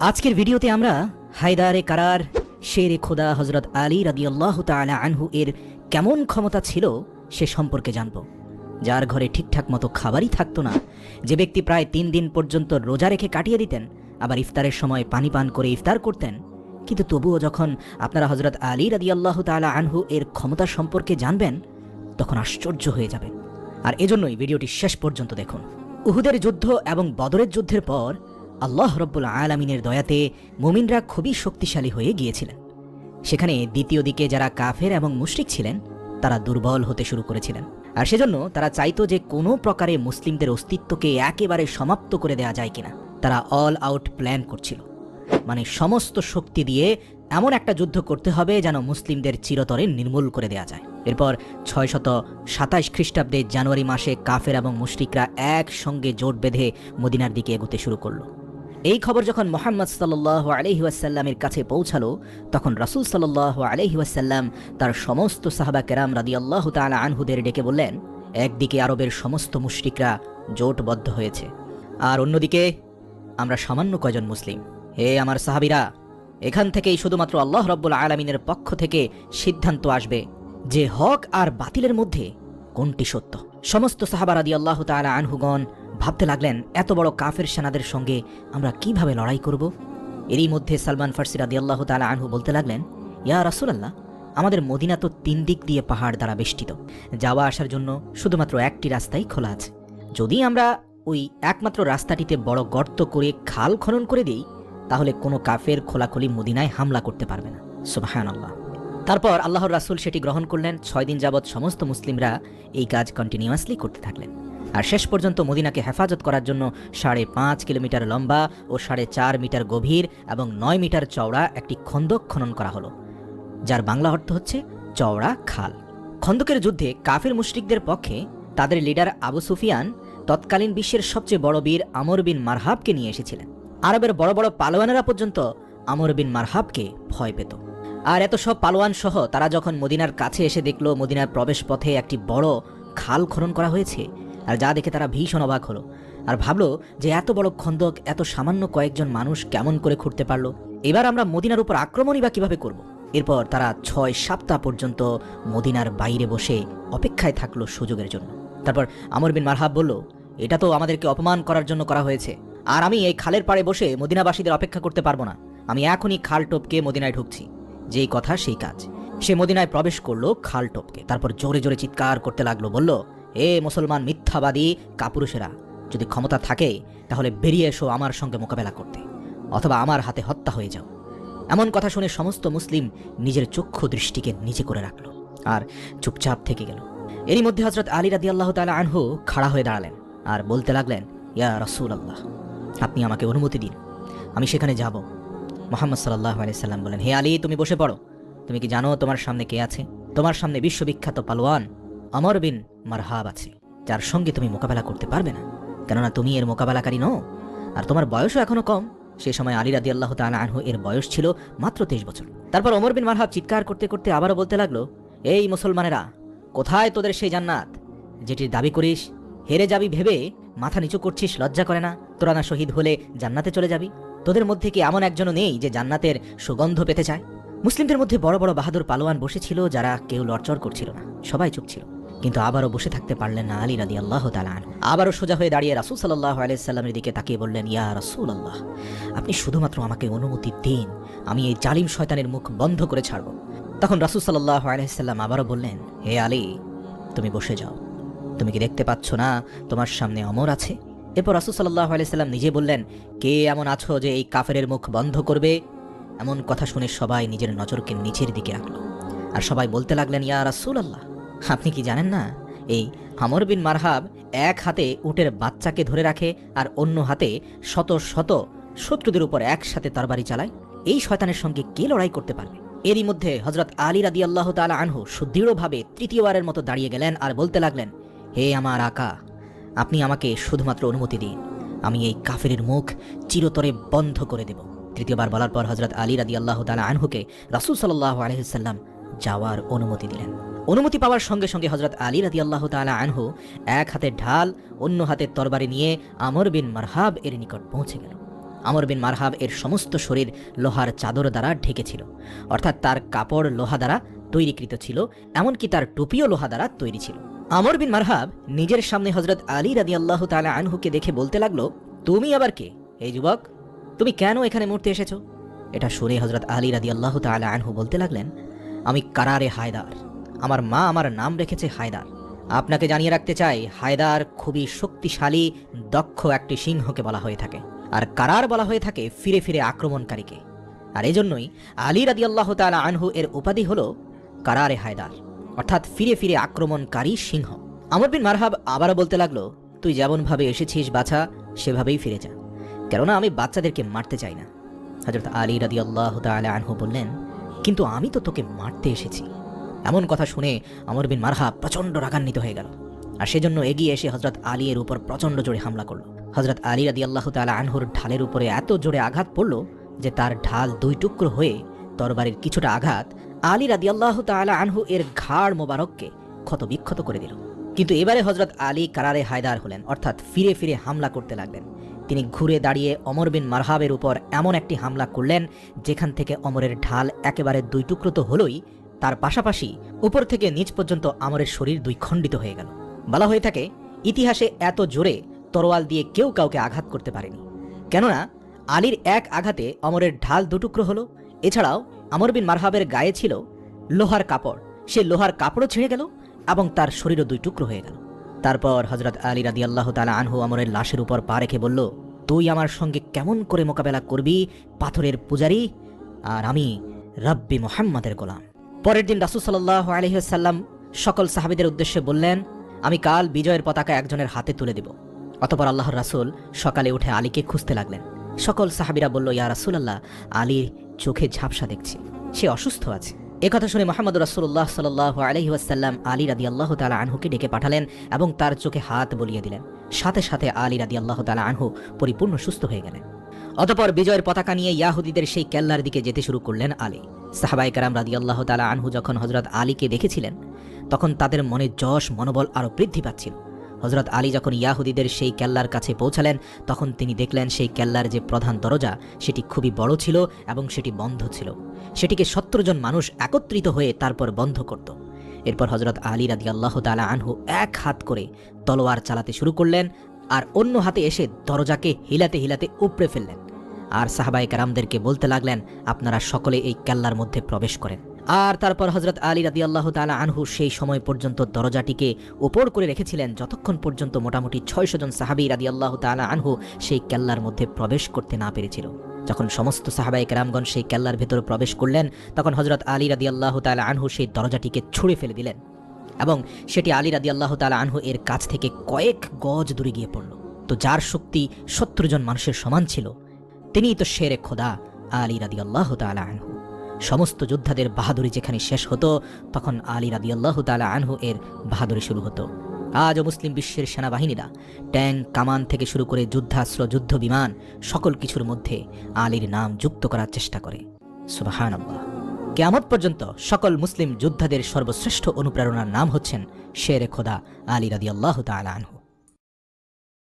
আজকের ভিডিওতে আমরা হায়দারে কারার শেরে খোদা হযরত আলী রাদিয়াল্লাহু তাআলা আনহু এর কেমন ক্ষমতা ছিল সে সম্পর্কে জানব। যার ঘরে ঠিকঠাক মতো খাবারই থাকতো না, যে ব্যক্তি প্রায় 3 দিন পর্যন্ত রোজা রেখে কাটিয়ে দিতেন, আবার ইফতারের সময় পানি পান করে ইফতার করতেন, কিন্তু তবুও যখন আপনারা হযরত আলী রাদিয়াল্লাহু তাআলা আনহু এর ক্ষমতা সম্পর্কে জানবেন তখন আশ্চর্য হয়ে যাবেন। আর এজন্যই ভিডিওটি শেষ পর্যন্ত দেখুন। উহুদের যুদ্ধ এবং বদরের যুদ্ধের পর আল্লাহ রব্বুল আলামিনের দয়াতে মুমিনরা খুবই শক্তিশালী হয়ে গিয়েছিলেন। সেখানে দ্বিতীয় দিকে যারা কাফের এবং মুশরিক ছিলেন তারা দুর্বল হতে শুরু করেছিলেন, আর সেজন্য তারা চাইতো যে কোনো প্রকারে মুসলিমদের অস্তিত্বকে একেবারে সমাপ্ত করে দেয়া যায় কিনা। তারা অল আউট প্ল্যান করছিল, মানে সমস্ত শক্তি দিয়ে এমন একটা যুদ্ধ করতে হবে যেন মুসলিমদের চিরতরে নির্মূল করে দেয়া যায়। এরপর 627 খ্রিস্টাব্দে জানুয়ারি মাসে কাফের এবং মুশরিকরা একসঙ্গে জোট বেঁধে মদিনার দিকে এগোতে শুরু করলো। এই খবর যখন মুহাম্মদ সাল্লাল্লাহু আলাইহি ওয়াসাল্লামের কাছে পৌঁছালো তখন রাসূল সাল্লাল্লাহু আলাইহি ওয়াসাল্লাম তার সমস্ত সাহাবা কেরাম রাদিয়াল্লাহু তাআলা আনহুদের ডেকে বললেন, একদিকে আরবের সমস্ত মুশরিকরা জোটবদ্ধ হয়েছে, আর অন্যদিকে আমরা সামান্য কয়জন মুসলিম। হে আমার সাহাবীরা, এখান থেকেই শুধুমাত্র আল্লাহ রব্বুল আলামিনের পক্ষ থেকে সিদ্ধান্ত আসবে যে হক আর বাতিলের মধ্যে কোনটি সত্য। সমস্ত সাহাবা রাদিয়াল্লাহু তাআলা আনহুগণ ভাবতে লাগলেন, এত বড় কাফের সেনাদের সঙ্গে আমরা কিভাবে লড়াই করব। এরই মধ্যে সালমান ফার্সি রাদিয়াল্লাহু তাআলা আনহু বলতে লাগলেন, ইয়া রাসূলুল্লাহ, আমাদের মদিনা তো 3 দিক দিয়ে পাহাড় দ্বারা বেষ্টিত, যাওয়া আসার জন্য শুধুমাত্র একটি রাস্তাই খোলা আছে। যদি আমরা ওই একমাত্র রাস্তাটিতে বড় গর্ত করে খাল খনন করে দিই তাহলে কোনো কাফের খোলাখুলি মদিনায় হামলা করতে পারবে না। সুবহানাল্লাহ। তারপর আল্লাহর রাসূল সেটি গ্রহণ করলেন। 6 দিন যাবৎ সমস্ত মুসলিমরা এই কাজ কন্টিনিউয়াসলি করতে থাকলেন, আর শেষ পর্যন্ত মদিনাকে হেফাজত করার জন্য 5.5 কিলোমিটার লম্বা ও 4.5 মিটার গভীর এবং 9 মিটার চওড়া একটি খন্দক খনন করা হলো, যার বাংলা অর্থ হচ্ছে চওড়া খাল। খন্দকের যুদ্ধে কাফির মুশরিকদের পক্ষে তাদের লিডার আবু সুফিয়ান তৎকালীন বিশ্বের সবচেয়ে বড় বীর আমর বিন মারহাবকে নিয়ে এসেছিলেন। আরবের বড় বড় পালোয়ানেরা পর্যন্ত আমর বিন মারহাবকে ভয় পেত। আর এত সব পালোয়ান সহ তারা যখন মদিনার কাছে এসে দেখলো মদিনার প্রবেশ পথে একটি বড় খাল খনন করা হয়েছে, আর যা দেখে তারা ভীষণ অবাক হলো আর ভাবলো যে এত বড় খন্দক এত সামান্য কয়েকজন মানুষ কেমন করে খুঁড়তে পারলো। এবার আমরা মদিনার উপর আক্রমণই বা কিভাবে করব। এরপর তারা 6 সপ্তাহ পর্যন্ত মদিনার বাইরে বসে অপেক্ষায় থাকলো সুযোগের জন্য। তারপর আমর বিন মারহাব বলল, এটা তো আমাদেরকে অপমান করার জন্য করা হয়েছে, আর আমি এই খালের পাড়ে বসে মদিনাবাসীদের অপেক্ষা করতে পারবো না। আমি এখনই খাল টপকে মদিনায় ঢুকছি। যেই কথা সেই কাজ। সে মদিনায় প্রবেশ করলো খাল টপকে, তারপর জোরে জোরে চিৎকার করতে লাগলো, বলল, হে মুসলমান মিথ্যাবাদী কাপুরুষেরা, যদি ক্ষমতা থাকে তাহলে বেরিয়ে এসো আমার সঙ্গে মোকাবেলা করতে, অথবা আমার হাতে হত্যা হয়ে যাও। এমন কথা শুনে সমস্ত মুসলিম নিজের চক্ষু দৃষ্টিকে নিচে করে রাখলো আর চুপচাপ থেকে গেল। এরই মধ্যে হযরত আলী রাদিয়াল্লাহু তাআলা আনহু খাড়া হয়ে দাঁড়ালেন আর বলতে লাগলেন, ইয়া রাসূলুল্লাহ, আপনি আমাকে অনুমতি দিন, আমি সেখানে যাব। মুহাম্মদ সাল্লাল্লাহু আলাইহি সাল্লাম বলেন, হে আলী, তুমি বসে পড়ো। তুমি কি জানো তোমার সামনে কে আছে? তোমার সামনে বিশ্ববিখ্যাত পালোয়ান আমর বিন মারহাব আছে, যার সঙ্গে তুমি মোকাবেলা করতে পারবে না, কেননা তুমি এর মোকাবেলাকারী নও, আর তোমার বয়সও এখনো কম। সে সময় আলী রাদিয়াল্লাহু তাআলা আনহু এর বয়স ছিল মাত্র 23 বছর। তারপর ওমর বিন মারহাব চিৎকার করতে করতে আবারও বলতে লাগলো, এই মুসলমানেরা, কোথায় তোদের সেই জান্নাত যেটির দাবি করিস? হেরে যাবি ভেবে মাথা নিচু করছিস, লজ্জা করে না? তোরা না শহীদ হলে জান্নাতে চলে যাবি? তোদের মধ্যে কি এমন একজনও নেই যে জান্নাতের সুগন্ধ পেতে চায়? মুসলিমদের মধ্যে বড় বড় বাহাদুর পালোয়ান বসেছিল, যারা কেউ লড়চড় করছিল না, সবাই চুপ ছিল। কিন্তু আবারও বসে থাকতে পারলেন না আলী রাদিয়াল্লাহু তাআলা আনহু। আবারও সোজা হয়ে দাঁড়িয়ে রাসূল সাল্লাল্লাহু আলাইহি সাল্লামের দিকে তাকিয়ে বললেন, ইয়া রাসূলুল্লাহ, আপনি শুধুমাত্র আমাকে অনুমতি দিন, আমি এই জালিম শয়তানের মুখ বন্ধ করে ছাড়ব। তখন রাসূল সাল্লাল্লাহু আলাইহি সাল্লাম আবারও বললেন, হে আলী, তুমি বসে যাও। তুমি কি দেখতে পাচ্ছ না তোমার সামনে অমর আছে? এরপর রাসূল সাল্লাল্লাহু আলাইহি সাল্লাম নিজে বললেন, কে এমন আছো যে এই কাফেরের মুখ বন্ধ করবে? এমন কথা শুনে সবাই নিজের নজরকে নিচের দিকে রাখলো, আর সবাই বলতে লাগলেন, ইয়া রাসূলুল্লাহ, আপনি কি জানেন না এই আমর বিন মারহাব এক হাতে উটের বাচ্চাকে ধরে রাখে আর অন্য হাতে শত শত শত্রুদের উপর একসাথে তরবারি চালায়? এই শয়তানের সঙ্গে কে লড়াই করতে পারবে? এরই মধ্যে হযরত আলী রাদিয়াল্লাহু তাআলা আনহু সুদৃঢ়ভাবে তৃতীয়বারের মতো দাঁড়িয়ে গেলেন আর বলতে লাগলেন, হে আমার আকা, আপনি আমাকে শুধুমাত্র অনুমতি দিন, আমি এই কাফেরের মুখ চিরতরে বন্ধ করে দেব। তৃতীয়বার বলার পর হযরত আলী রাদিয়াল্লাহু তাআলা আনহুকে রাসূল সাল্লাল্লাহু আলাইহি সাল্লাম যাওয়ার অনুমতি দিলেন। অনুমতি পাওয়ার সঙ্গে সঙ্গে হযরত আলী রাদিয়াল্লাহু তাআলা আনহু এক হাতে ঢাল অন্য হাতে তরবারি নিয়ে আমর বিন মারহাব এর নিকট পৌঁছে গেল। আমর বিন মারহাব এর সমস্ত শরীর লোহার চাদর দ্বারা ঢেকেছিল, অর্থাৎ তার কাপড় লোহা দ্বারা তৈরিকৃত ছিল, এমনকি তার টুপিও লোহা দ্বারা তৈরি ছিল। আমর বিন মারহাব নিজের সামনে হযরত আলী রাদিয়াল্লাহু তাআলা আনহুকে দেখে বলতে লাগলো, তুমি আবার কে? এই যুবক, তুমি কেন এখানে মরতে এসেছো? এটা শুনে হযরত আলী রাদিয়াল্লাহু তাআলা আনহু বলতে লাগলেন, আমি কারারে হায়দার, আমার মা আমার নাম রেখেছে হায়দার। আপনাকে জানিয়ে রাখতে চাই, হায়দার খুবই শক্তিশালী দক্ষ একটি সিংহকে বলা হয়ে থাকে, আর কারার বলা হয়ে থাকে ফিরে ফিরে আক্রমণকারীকে। আর এজন্যই আলী রাদিয়াল্লাহু তাআলা আনহু এর উপাধি হলো কারারে হায়দার, অর্থাৎ ফিরে ফিরে আক্রমণকারী সিংহ। আমর বিন মারহাব আবারও বলতে লাগলো, তুই যেমনভাবে এসেছিস বাছা, সেভাবেই ফিরে যা, কেননা আমি বাচ্চাদেরকে মারতে চাই না। হযরত আলী রাদিয়াল্লাহু তাআলা আনহু বললেন, কিন্তু আমি তো তোকে মারতে এসেছি। এমন কথা শুনে আমর বিন মারহাব প্রচণ্ড রাগান্বিত হয়ে গেল, আর সেজন্য এগিয়ে এসে হযরত আলী এর উপর প্রচণ্ড জোরে হামলা করল। হযরত আলী রাদিয়াল্লাহু তাআলা আনহুর ঢালের উপরে এত জোরে আঘাত পড়ল যে তার ঢাল দুই টুকরো হয়ে তরবারির কিছুটা আঘাত আলী রাদিয়াল্লাহু তাআলা আনহু এর ঘাড় মোবারককে ক্ষতবিক্ষত করে দিল। কিন্তু এবারে হযরত আলী কারারে হায়দার হলেন, অর্থাৎ ফিরে ফিরে হামলা করতে লাগলেন। তিনি ঘুরে দাঁড়িয়ে অমর বিন মারহাবের উপর এমন একটি হামলা করলেন যেখান থেকে অমরের ঢাল একেবারে দুই টুকরো তো হলোই, তার পাশাপাশি উপর থেকে নিচ পর্যন্ত আমরের শরীর দুই খণ্ডিত হয়ে গেল। বলা হয়ে থাকে, ইতিহাসে এত জোরে তরোয়াল দিয়ে কেউ কাউকে আঘাত করতে পারেনি, কেননা আলীর এক আঘাতে অমরের ঢাল দুটুকরো হলো। এছাড়াও আমর বিন মারহাবের গায়ে ছিল লোহার কাপড়, সে লোহার কাপড়ও ছিঁড়ে গেল এবং তার শরীরও দুই টুকরো হয়ে গেল। তারপর হযরত আলী রাদিয়াল্লাহু তাআলা আনহু আমরের লাশের উপর পা রেখে বলল, তুই আমার সঙ্গে কেমন করে মোকাবেলা করবি, পাথরের পূজারী, আর আমি রাব্বি মুহাম্মাদের গোলাম। পরের দিন রাসূল সাল্লাল্লাহু আলাইহি ওয়াসাল্লাম সকল সাহাবীদের উদ্দেশ্যে বললেন, আমি কাল বিজয়ের পতাকা একজনের হাতে তুলে দেব। অতঃপর আল্লাহর রাসূল সকালে উঠে আলীকে খুঁজতে লাগলেন। সকল সাহাবীরা বলল, ইয়া রাসূলুল্লাহ, আলীর চোখে ঝাপসা দেখছি, সে অসুস্থ আছে। একথা শুনে মুহাম্মদ রাসূলুল্লাহ সাল্লাল্লাহু আলাইহি ওয়াসাল্লাম আলী রাদিয়াল্লাহু তাআলা আনহুকে ডেকে পাঠালেন এবং তার চোখে হাত বুলিয়ে দিলেন। সাথে সাথে আলী রাদিয়াল্লাহু তাআলা আনহু পরিপূর্ণ সুস্থ হয়ে গেলেন। অতঃপর বিজয়ের পতাকা নিয়ে ইয়াহুদীদের সেই কেল্লার দিকে যেতে শুরু করলেন আলী। সাহাবায়ে কেরাম রাদিয়াল্লাহু তাআলা আনহু যখন হযরত আলীকে দেখেছিলেন, তখন তাদের মনে যশ মনোবল আরও বৃদ্ধি পাচ্ছিল। হযরত আলী যখন ইয়াহুদীদের সেই কেল্লার কাছে পৌঁছালেন, তখন তিনি দেখলেন সেই কেল্লার যে প্রধান দরজা সেটি খুবই বড় ছিল এবং সেটি বন্ধ ছিল। সেটিকে 70 জন মানুষ একত্রিত হয়ে তারপর বন্ধ করত। এরপর হযরত আলী রাদিয়াল্লাহু তাআলা আনহু এক হাত করে তলোয়ার চালাতে শুরু করলেন, আর অন্য হাতে এসে দরজাকে হিলাতে হিলাতে উপড়ে ফেললেন। আর সাহাবায়ে কেরামদেরকে বলতে লাগলেন, আপনারা সকলে এই কেল্লার মধ্যে প্রবেশ করেন। আর তারপর হযরত আলী রাদিয়াল্লাহু তাআলা আনহু সেই সময় পর্যন্ত দরজাটিকে উপর করে রেখেছিলেন যতক্ষণ পর্যন্ত মোটামুটি 600 জন সাহাবী রাদিয়াল্লাহু তাআলা আনহু সেই কেল্লার মধ্যে প্রবেশ করতে না পেরেছিল। যখন সমস্ত সাহাবায়ে কেরামগণ সেই কেল্লার ভেতরে প্রবেশ করলেন, তখন হযরত আলী রাদিয়াল্লাহু তাআলা আনহু সেই দরজাটিকে ছুঁড়ে ফেলে দিলেন এবং সেটি আলী রাদিয়াল্লাহু তাআলা আনহু এর কাছ থেকে কয়েক গজ দূরে গিয়ে পড়ল। তো যার শক্তি 70 জন মানুষের সমান ছিল, তিনিই তো শেরে খোদা আলী রাদিয়াল্লাহু তাআলা আনহু। সমস্ত যোদ্ধাদের বাহাদুরি যেখানে শেষ হতো, তখন আলী রাদিয়াল্লাহু তাআলা আনহু এর বাহাদুরি শুরু হতো। আজও মুসলিম বিশ্বের সেনাবাহিনীরা ট্যাঙ্ক, কামান থেকে শুরু করে যুদ্ধাস্ত্র, যুদ্ধ বিমান, সকল কিছুর মধ্যে আলীর নাম যুক্ত করার চেষ্টা করে। সুবহানাল্লাহ। কিয়ামত পর্যন্ত সকল মুসলিম যোদ্ধাদের সর্বশ্রেষ্ঠ অনুপ্রেরণার নাম হচ্ছেন শেরে খোদা আলী রাদিয়াল্লাহু তাআলা আনহু।